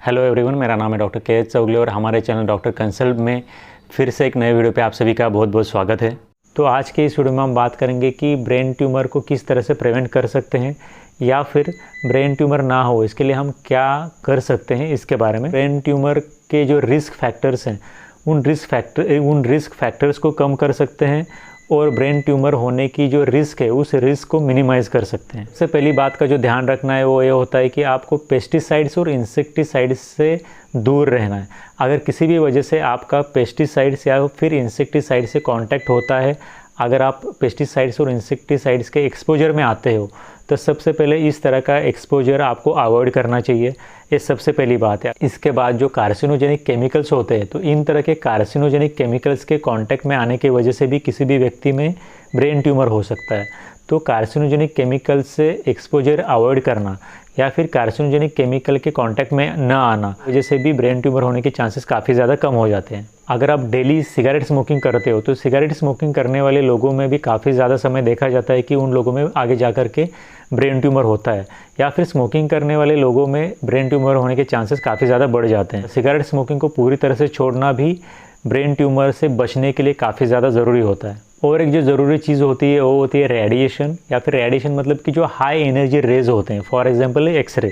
Hello everyone, मेरा नाम है डॉक्टर के एच चौगले और हमारे चैनल डॉक्टर कंसल्ट में फिर से एक नए वीडियो पे आप सभी का बहुत बहुत स्वागत है। तो आज के इस वीडियो में हम बात करेंगे कि ब्रेन ट्यूमर को किस तरह से प्रिवेंट कर सकते हैं या फिर ब्रेन ट्यूमर ना हो इसके लिए हम क्या कर सकते हैं इसके बारे में। ब्रेन ट्यूमर के जो रिस्क फैक्टर्स हैं उन रिस्क फैक्टर्स को कम कर सकते हैं और ब्रेन ट्यूमर होने की जो रिस्क है उस रिस्क को मिनिमाइज़ कर सकते हैं। सबसे पहली बात का जो ध्यान रखना है वो ये होता है कि आपको पेस्टिसाइड्स और इंसेक्टिसाइड्स से दूर रहना है। अगर किसी भी वजह से आपका पेस्टिसाइड्स या फिर इंसेक्टिसाइड से कांटेक्ट होता है, अगर आप पेस्टिसाइड्स और इंसेक्टिसाइड्स के एक्सपोजर में आते हो तो सबसे पहले इस तरह का एक्सपोजर आपको अवॉइड करना चाहिए। ये सबसे पहली बात है। इसके बाद जो कार्सिनोजेनिक केमिकल्स होते हैं तो इन तरह के कार्सिनोजेनिक केमिकल्स के कांटेक्ट में आने की वजह से भी किसी भी व्यक्ति में ब्रेन ट्यूमर हो सकता है। तो कार्सिनोजेनिक केमिकल से एक्सपोजर अवॉइड करना या फिर कार्सिनोजेनिक केमिकल के कांटेक्ट में न आना वजह से भी ब्रेन ट्यूमर होने के चांसेस काफ़ी ज़्यादा कम हो जाते हैं। अगर आप डेली सिगरेट स्मोकिंग करते हो तो सिगरेट स्मोकिंग करने वाले लोगों में भी काफ़ी ज़्यादा समय देखा जाता है कि उन लोगों में आगे जा कर के ब्रेन ट्यूमर होता है, या फिर स्मोकिंग करने वाले लोगों में ब्रेन ट्यूमर होने के चांसेस काफ़ी ज़्यादा बढ़ जाते हैं। सिगरेट स्मोकिंग को पूरी तरह से छोड़ना भी ब्रेन ट्यूमर से बचने के लिए काफ़ी ज़्यादा ज़रूरी होता है। और एक जो ज़रूरी चीज़ होती है वो होती है रेडिएशन, या फिर रेडिएशन मतलब कि जो हाई एनर्जी रेज होते हैं, फॉर एग्जांपल एक्सरे।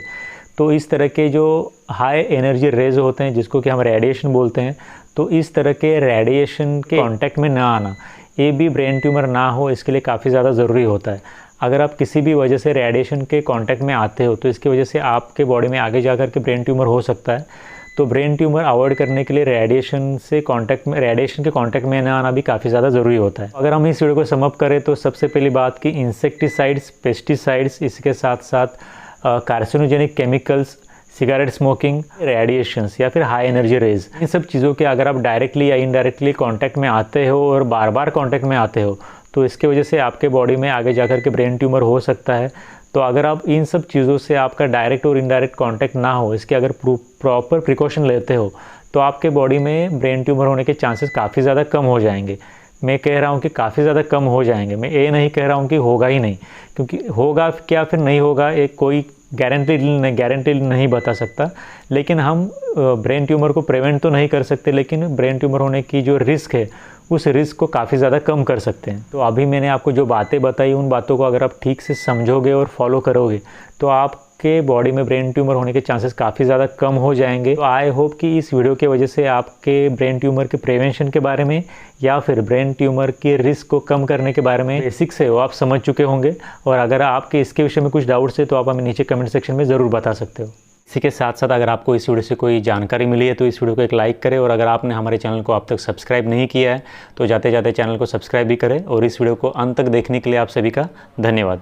तो इस तरह के जो हाई एनर्जी रेज होते हैं जिसको कि हम रेडिएशन बोलते हैं, तो इस तरह के रेडिएशन के कांटेक्ट में ना आना ये भी ब्रेन ट्यूमर ना हो इसके लिए काफ़ी ज़्यादा ज़रूरी होता है। अगर आप किसी भी वजह से रेडिएशन के कांटेक्ट में आते हो तो इसकी वजह से आपके बॉडी में आगे जा कर के ब्रेन ट्यूमर हो सकता है। तो ब्रेन ट्यूमर अवॉइड करने के लिए रेडिएशन के कांटेक्ट में न आना भी काफ़ी ज़्यादा ज़रूरी होता है। अगर हम इस वीडियो को सम अप करें तो सबसे पहली बात कि इंसेक्टिसाइड्स, पेस्टिसाइड्स, इसके साथ साथ carcinogenic chemicals, cigarette smoking, radiations या फिर हाई एनर्जी रेज, इन सब चीज़ों के अगर आप डायरेक्टली या इनडायरेक्टली कांटेक्ट में आते हो और बार बार कांटेक्ट में आते हो तो इसके वजह से आपके बॉडी में आगे जाकर के ब्रेन ट्यूमर हो सकता है। तो अगर आप इन सब चीज़ों से आपका डायरेक्ट और इनडायरेक्ट कांटेक्ट ना हो, इसके अगर प्रॉपर प्रिकॉशन लेते हो तो आपके बॉडी में ब्रेन ट्यूमर होने के चांसेस काफ़ी ज़्यादा कम हो जाएंगे। मैं कह रहा हूँ कि काफ़ी ज़्यादा कम हो जाएंगे, मैं ये नहीं कह रहा हूँ कि होगा ही नहीं, क्योंकि होगा क्या फिर नहीं होगा एक कोई गारंटी नहीं बता सकता। लेकिन हम ब्रेन ट्यूमर को प्रिवेंट तो नहीं कर सकते, लेकिन ब्रेन ट्यूमर होने की जो रिस्क है उस रिस्क को काफ़ी ज़्यादा कम कर सकते हैं। तो अभी मैंने आपको जो बातें बताई उन बातों को अगर आप ठीक से समझोगे और फॉलो करोगे तो आपके बॉडी में ब्रेन ट्यूमर होने के चांसेस काफ़ी ज़्यादा कम हो जाएंगे। तो आई होप कि इस वीडियो की वजह से आपके ब्रेन ट्यूमर के प्रिवेंशन के बारे में या फिर ब्रेन ट्यूमर के रिस्क को कम करने के बारे में बेसिक्स है वो आप समझ चुके होंगे। और अगर आपके इसके विषय में कुछ डाउट्स है तो आप हमें नीचे कमेंट सेक्शन में ज़रूर बता सकते हो। इसी के साथ साथ अगर आपको इस वीडियो से कोई जानकारी मिली है तो इस वीडियो को एक लाइक करें, और अगर आपने हमारे चैनल को अब तक सब्सक्राइब नहीं किया है तो जाते जाते चैनल को सब्सक्राइब भी करें। और इस वीडियो को अंत तक देखने के लिए आप सभी का धन्यवाद।